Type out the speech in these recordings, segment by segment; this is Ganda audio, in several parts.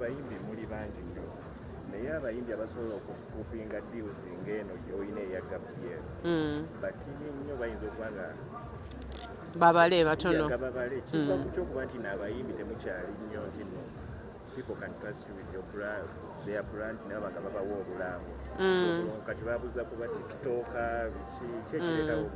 Bayimbi muli bangi nnyo naye abayimbi abasobola okusikupinga deals ng'eno gy'olina eya Gabriel batini nnyo bayinza okuba nga babale batono babale kiva ku kyokuba nti n'abayimbi temukyali nnyo nti no people can trust you with your brand their brand nabo nga babawa obulamu kati babuza kuba tiktoka kyekireetawo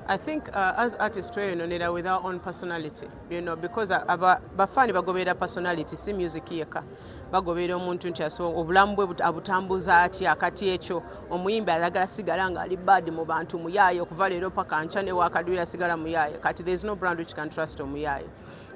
I think as artists tweyononera with our own personality, you know, because bafani bagobera personality si music yeka bagobera omuntu nti obulamu bwe abutambuza atya akati ekyo omuyimbi alagala sigala nga ali bad mu bantu muyaye okuva leero paka nca ne wakadwira sigala muyaye kati there is no brand which can trust omuyaye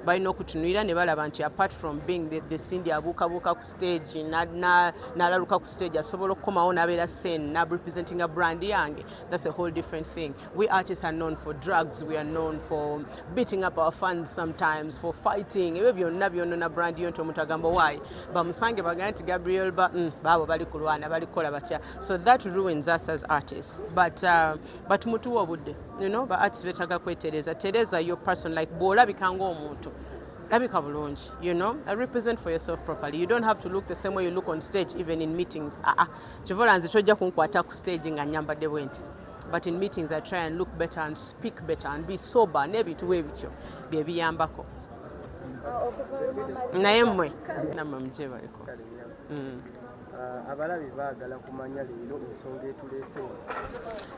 balina okutunuira ne balaba nti apart from being the Cindy abuukabuuka ku stage n'alaluka ku stage asobola okukomawo n'abeera sen representing a brand yange, that's a whole different thing. We artists are known for drugs, we are known for beating up our fans sometimes, for fighting. Ebyo byonna byonna brand yo nti omuntu agamba why bamusange bagamba nti Gabriel baabo bali kulwana bali kukola batya, so that ruins us as artists. But mutuwa obudde, you know, ba artists betaaga kwetereza your person, like bw'olabika ng'omuntu labika bulungi, you know, represent for yourself properly. You don't have to look the same way you look on stage, even in meetings. Kivola nze tojja kunkwata ku stage nga nyambadde bwenti, but in meetings I try and look better and speak better and be sober n'ebintu bwebityo bye biyambako naye mmwe nammwe mugyebaliko. Abalabi baagala kumanya leero ensonga etuleese wano.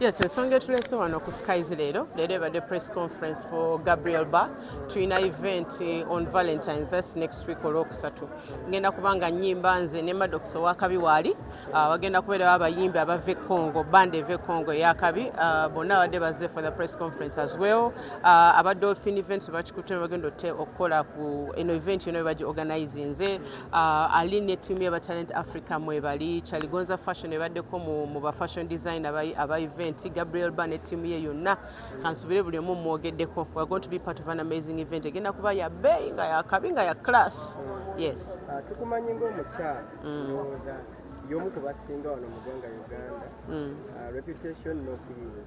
Yes, ensonga etuleese wano ku Skies leero ebadde press conference for Gabriel Ba. Tulina event on Valentine's, that's next week olwokusatu. Ngenda kubanga nnyimba nze ne Maddox owakabi waali bagenda kubeerawo abayimbi abava Congo, band eva Congo eyakabi bonna badde bazze for the press conference as well. Aba Dolphin events bakikutte bagenda okukola ku eno event yonna bagi organizinze. Ali ne team y'aba Talent Africa mwebali Chaligonza Fashion ebaddeko mu ba fashion design aba event Gabriel Ba ne team ye yonna kansubire buli omu mwogeddeko. We are going to be part of an amazing event egenda kuba ya bei nga ya kabi nga ya class. Yes. Tukumanyi ng'omukyala ndowooza y'omu ku basinga wano mu ggwanga Uganda. Reputation n'okuyiwa.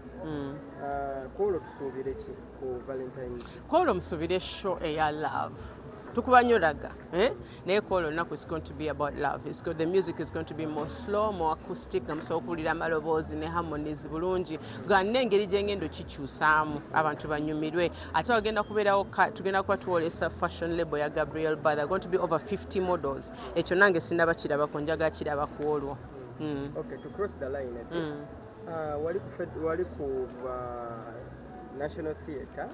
Kwolwo tusuubire ki ku Valentine? Kwolwo musuubire show eya love. Tukubanyolaga, naye kwolwo olunaku is going to be about love. The music is going to be more slow, more acoustic, nga musobola okuwulira amaloboozi ne harmonies bulungi ganna engeri gy'engendo kikyusaamu abantu banyumirwe. Ate tugenda kuba tuwolesa fashion label ya Gabriel Ba. There are going to be over 50 models. Ekyo nange sinaba kirabako, njagala kiraba ku olwo. Okay, to cross the line, wali ku National Theatre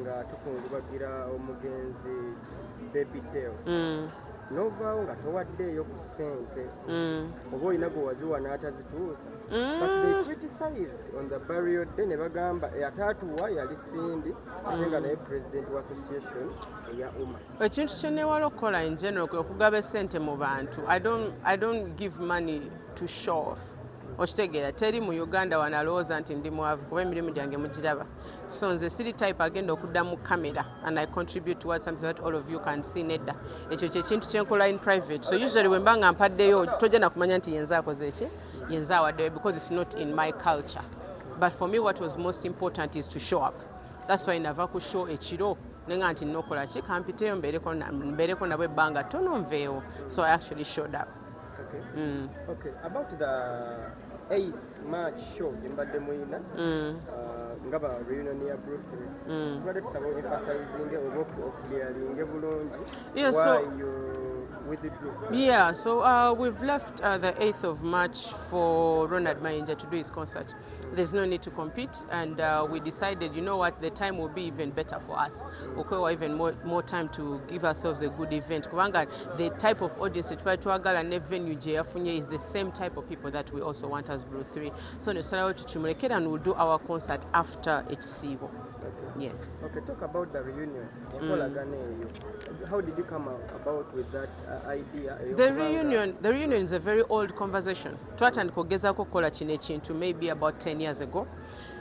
nga tukungubagira omugenzi Baby Dale. Novaawo nga towaddeeyo ku ssente oba olina gwe waziwa n'atazituusa. But they criticized on the burial day ne bagamba ataatuwa yali Cindy ate nga naye president wa association eya UMA. Ekintu kye neewala okukola in general kwe okugaba essente mu bantu. I don't give money to show off. Okitegeera teri mu Uganda wano alowooza nti ndi mwavu kuba emirimu gyange mugiraba. So nze siri type agenda okudda mu camera and I contribute towards something that all of you can see nedda. Ekyo kyekintu kyenkola in private. So usually when mba nga mpaddeyo tojja na kumanya nti yenze akoze eki yenze awaddeyo because it's not in my culture. But for me what was most important is to show up. That's why nava ku show ekiro nenga nti nokola ki kampiteyo mbeereko nabwe ebbanga tono nveewo. So I actually showed up. Okay, about the 8th March show mbadde muyina ngaba reunion ya Bruce tubadde tusaba emphasizing oba okuclearing bulungi why you withdrew. Yeah, so we've left the 8th of March for Ronald Mayinja to do his concert. There's no need to compete, and we decided, you know what, the time will be even better for us. Okay, even more time to give ourselves a good event. Kubanga the type of audience that we twagala ne venue je yafunye is the same type of people that we also want as Blue 3. So nesalawo tuchimulekera and we'll do our concert after HCO. Yes. Okay, talk about the reunion. How did you come about with that idea? The reunion is a very old conversation. Twatandika okugezaako kukola kino ekintu maybe about 10 years ago.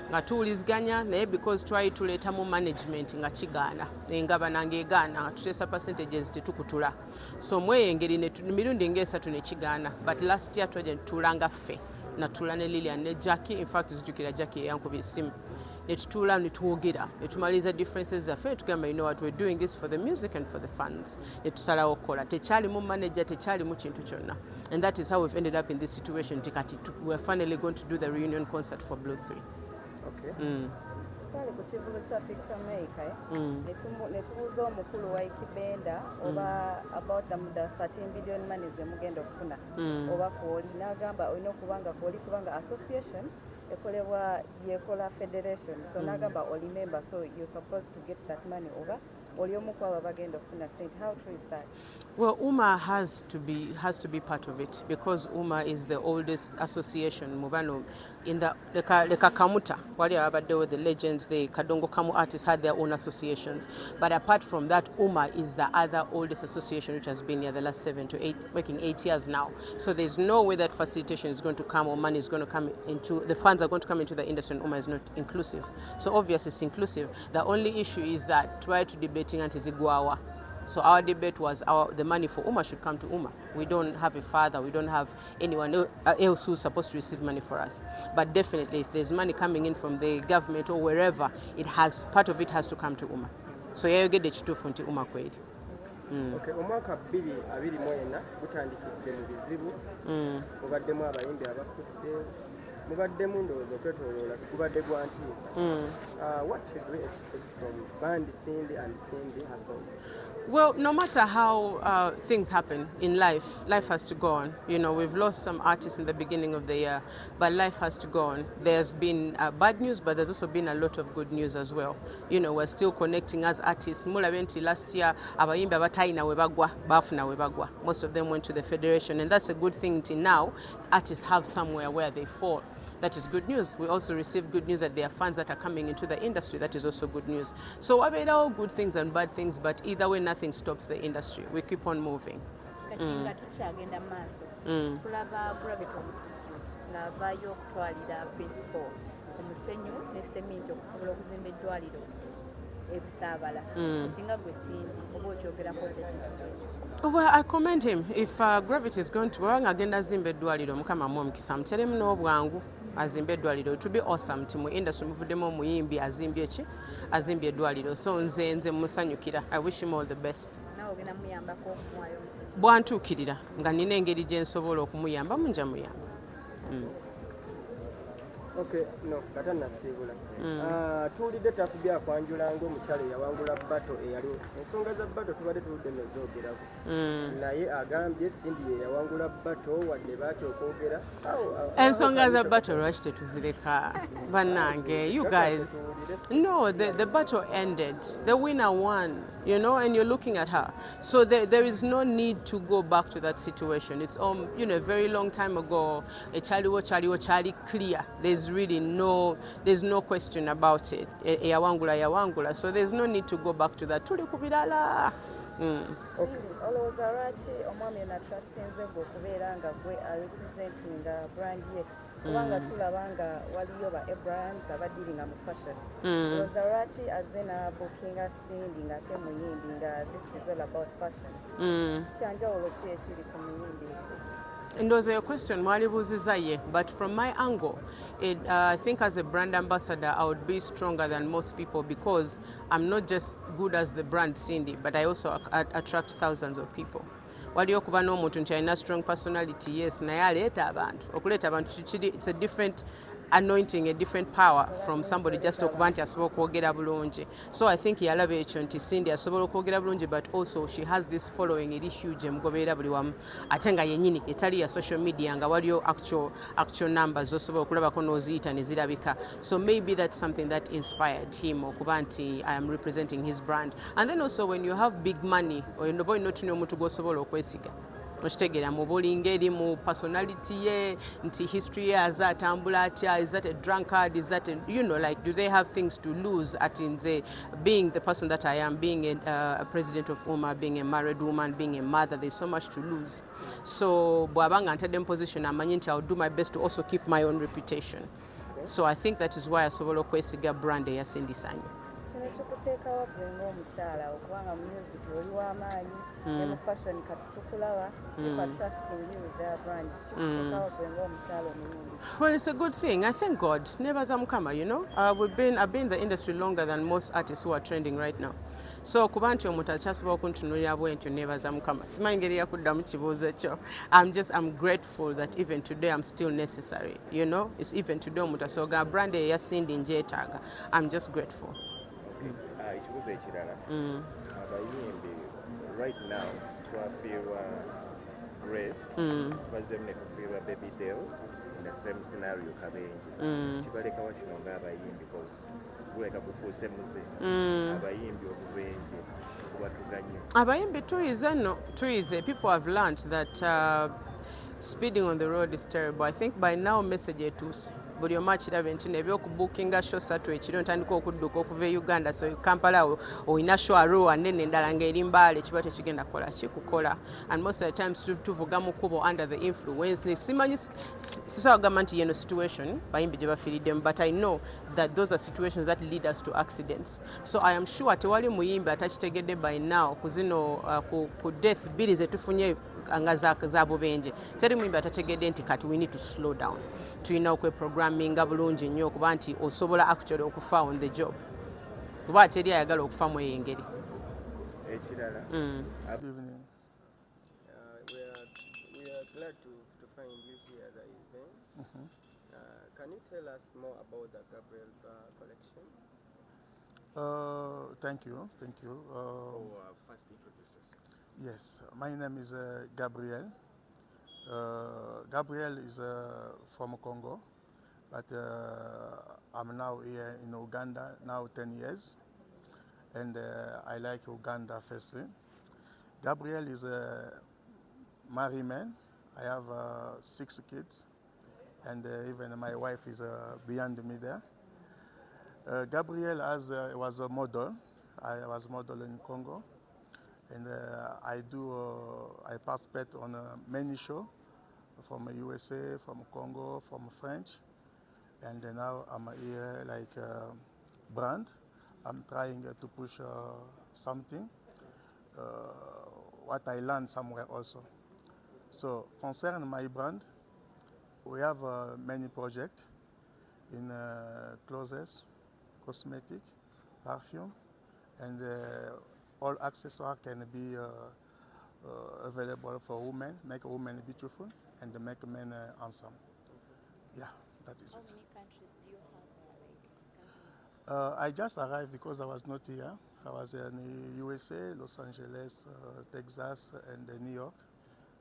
Nga tuwuliziganya naye because twali tuleeta mu management nga kigaana engaba nange egaana nga tuteesa percentages tetukutula. So mweyo engeri mirundi ng'esatu ne kigaana, but last year twajja netulanga ffe natula ne Lilian ne Jackie. In fact zijjukira Jackie yankubye essimu ne tutuula ne twogera ne tumaliza differences zaffe ne tugamba you know what we're doing this for the music and for the funds ne tusalawo okukola tekyalimu manager tekyalimu kintu kyonna and that is how we've ended up in this situation kati we're finally going to do the reunion concert for Blue 3. Okay. Twali ku kivulo kya Africa America ne tubuuza omukulu wa Ikibenda oba about the 13 billion money ze mugenda okufuna oba kwoli n'agamba olina okubanga kwoli kubanga association ekolebwa yekola federation so n'agamba oli member so you're supposed to get that money oba oli omu ku abo bagenda okufuna sente. How true is that? Well, UMA has to be part of it because UMA is the oldest association mubano in the Kamuta wali abadde with the legends, the Kadongo Kamu artists had their own associations, but apart from that UMA is the other oldest association which has been here the last 7 to 8 working 8 years now. So there's no way that facilitation is going to come or money is going to come into the funds are going to come into the industry and UMA is not inclusive. So obviously it's inclusive. The only issue is that try to debating anti-Ziguawa. So our debate was the money for UMA should come to UMA. We don't have a father, we don't have anyone else who's supposed to receive money for us. But definitely if there's money coming in from the government or wherever, part of it has to come to UMA. So yeah, you get the chitufu nti UMA kweli. Okay, omwaka 2024 gutandikidde mu bizibu mubaddemu abayimbi abafudde mubaddemu ndowooza okwetooloola gubadde gwa ntiisa. What should we expect from band Cindy and Cindy Hassan? Well, no matter how things happen in life, life has to go on. You know, we've lost some artists in the beginning of the year, but life has to go on. There's been bad news, but there's also been a lot of good news as well. You know, we're still connecting as artists. Mulabenti last year, abayimbi abatayina webagwa, bafuna webagwa. Most of them went to the federation, and that's a good thing till now. Artists have somewhere where they fall. That is good news. We also received good news that there are funds that are coming into the industry. That is also good news. So I mean, all good things and bad things, but either way, nothing stops the industry. We keep on moving. Well, I commend him. If Gravity is going to work, agenda zimbe dwaliro mukama mwomukisa muteremu n'obwangu azimbe eddwaliro. It would be awesome ti mu industry muvuddemu omuyimbi azimbye ki azimbye eddwaliro. So nze musanyukira. I wish him all the best. Bwantuukirira nga nina engeri gye nsobola okumuyamba munja muyamba. Okay, no, kata nasiibula. Tuwulidde tafu byakwanjula ng'omukyala eyawangula batto eyaliwo. Ensonga za batto tubadde tuludde nezoogerako. Naye agambye Cindy ye yawangula batto wadde baatya okwogera. Ensonga za batto lwaki tetuzireka bannange? You guys, no, the battle ended. The winner won, you know, and you're looking at her. So there is no need to go back to that situation. It's you know, a very long time ago. Chali clear. There's no question about it. Yawangula. So there's no need to go back to that. Tuli kubirala. Olowooza lwaki omwami na trustinze gwe okubeera nga gwe representing brand ye kubanga tulaba nga waliyo ba brands abadiringa mu fashion. Olowooza lwaki azze n'abukinga Cindy ng'ate muyimbi nga this is all about fashion. Kyanjawulo ki ekiri ku muyimbi? And was a question, but from my angle, I think as a brand ambassador, I would be stronger than most people because I'm not just good as the brand Cindy, but I also attract thousands of people. Waliyo kuba n'omuntu nti alina strong personality, yes, naye aleeta abantu. Okuleeta abantu, it's a different anointing, a different power from somebody just okuba nti asobola okwogera bulungi. So I think yalaba ekyo nti Cindy asobola okwogera bulungi, but also she has this following eri huge emugoberera buli wamu ate nga yennyini etali ya social media nga waliyo actual numbers zosobola okulabako n'oziyita ne zirabika. So maybe that's something that inspired him okuba nti I am representing his brand. And then also when you have big money oyina olina omuntu gw'osobola okwesiga okitegeera mu bulinga eri mu personality ye nti history ye azatambula atya, is that a drunkard, is that you know, like, do they have things to lose at nze being the person that I am, being a president of UMA, being a married woman, being a mother, there's so much to lose. So bwabanga ntadde position amanyi nti I'll do my best to also keep my own reputation. So I think that is why asobola okwesiga brand eya Cindy Sanyu. oteekawo gwe ng'omukyala okubanga mu music oli w'amaanyi ne mu fashion kati tukulaba people are trusting you with their brand kikuteekawo gwe ng'omukyala omulungi. Well, it's a good thing. I thank God. Nebaza Mukama, you know. I've been in the industry longer than most artists who are trending right now. So kuba nti omuntu akyasobola okuntunuulira bwentyo nebaza Mukama. Simanyi ngeri yakuddamu kibuuzo ekyo. I'm grateful that even today I'm still necessary. You know, it's even today omuntu asobola brand eyasindi njeetaaga. I'm just grateful. Ekibuuzo ekirala abayimbi right now twafiirwa Grace bazzemu ne tufiirwa Baby Dale in the same scenario kabenje kibalekawo kino ng'abayimbi because guleka kufuuse muze abayimbi obubenje kubatuganye abayimbi tuyize people have learned that speeding on the road is terrible. I think by now message etuuse buli omu akiraba nti nebyokubuukinga show satu ekiro ntandika okudduka okuva e Uganda so Kampala olina show Arua nene endala ng'eri Mbaale kiba tekigenda kukola kikukola and most of the times tuvuga mu kkubo under the influence simanyi sisobola kugamba nti yeno situation bayimbi gye bafiiriddemu but I know that those are situations that lead us to accidents. So I am sure tewali muyimbi atakitegedde by now ku zino ku death bbiri ze tufunye nga za bubenje teri muyimbi atategedde nti kati we need to slow down tulina okweprogramminga bulungi nnyo okuba nti osobola actually okufa on the job kuba teri ayagala okufa mu eyo engeri ekirala We are glad to find you here at the event. Can you tell us more about the Gabriel Collection? Thank you. First introduce yourself. Yes, my name is Gabriel. Gabriel is from Congo, but I'm now here in Uganda now 10 years, and I like Uganda firstly. Gabriel is a married man. I have 6 kids, and even my wife is beyond me there. Gabriel was a model. I was model in Congo, and I participate on many shows from USA, from Congo, from French, and now I'm here like brand. I'm trying to push something, what I learned somewhere also. So concerning my brand, we have many projects in clothes, cosmetic, perfume, and all accessories can be available for women, make women beautiful, and make men handsome. Yeah, that is How it. many countries do you have, companies? I just arrived because I was not here. I was in the USA, Los Angeles, Texas, and New York,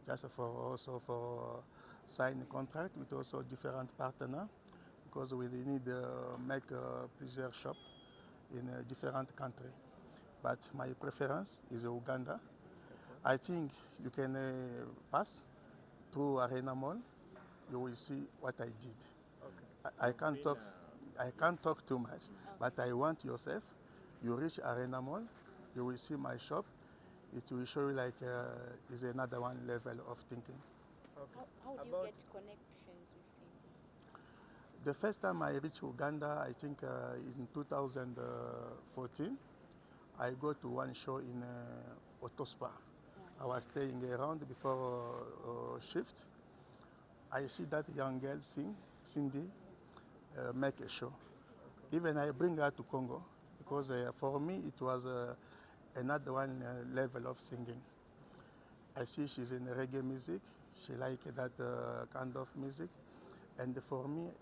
just for sign contract with also different partners, because we need make plusieurs shops in different countries. But my preference is Uganda. I think you can pass through Arena Mall. You will see what I did. Okay. I can't talk too much, but I want yourself. You reach Arena Mall, you will see my shop. It will show you like is another one level of thinking. Okay. How do you get connections with Cindy? The first time I reached Uganda, I think in 2014, I go to one show in Otospa. I was staying around before shift. I see that young girl sing, Cindy, make a show. Even I bring her to Congo because for me it was another one level of singing. I see she's in reggae music. She like that kind of music, and for me,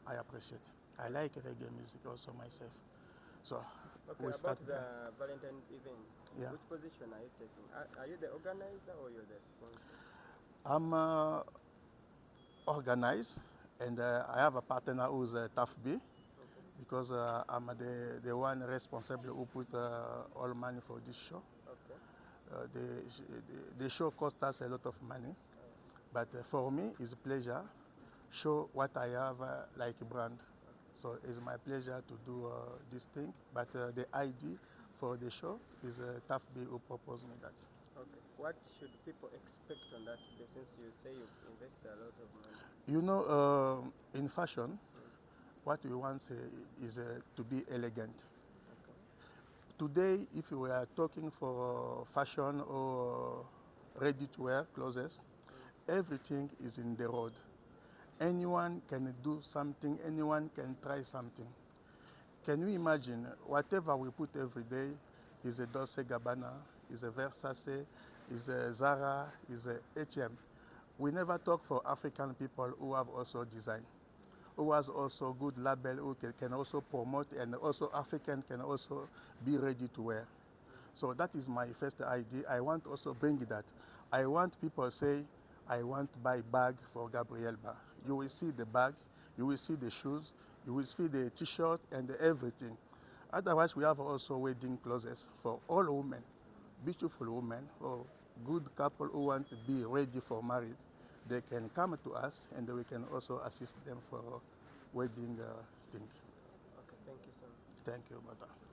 I appreciate. I like reggae music also myself. So Okay, we about started. the Valentine's event, Yeah. which position are you taking? Are you the organizer or you're the sponsor? I'm organized, and I have a partner who's Tough B, because I'm the one responsible who put all money for this show. Okay. The show cost us a lot of money, but for me it's a pleasure show what I have like brand. So it's my pleasure to do this thing, but the ID for the show is Tough B who proposed me that. Okay. What should people expect on that day, since you say you've invested a lot of money? You know, in fashion, what we want is to be elegant. today, if we are talking for fashion or ready-to-wear clothes, everything is in the road. Anyone can do something, anyone can try something. Can you imagine whatever we put every day is a Dolce Gabbana, is a Versace, is a Zara, is a H&M. We never talk for African people who have also design, who has also good label, who can also promote, and also African can also be ready to wear. So that is my first idea. I want also bring that. I want people say, I want to buy bag for Gabriel Bar. You will see the bag, you will see the shoes, you will see the t-shirt and everything. Otherwise, we have also wedding clothes for all women, beautiful women or good couple who want to be ready for marriage. They can come to us and we can also assist them for wedding thing. Okay, thank you so much. Thank you, madam.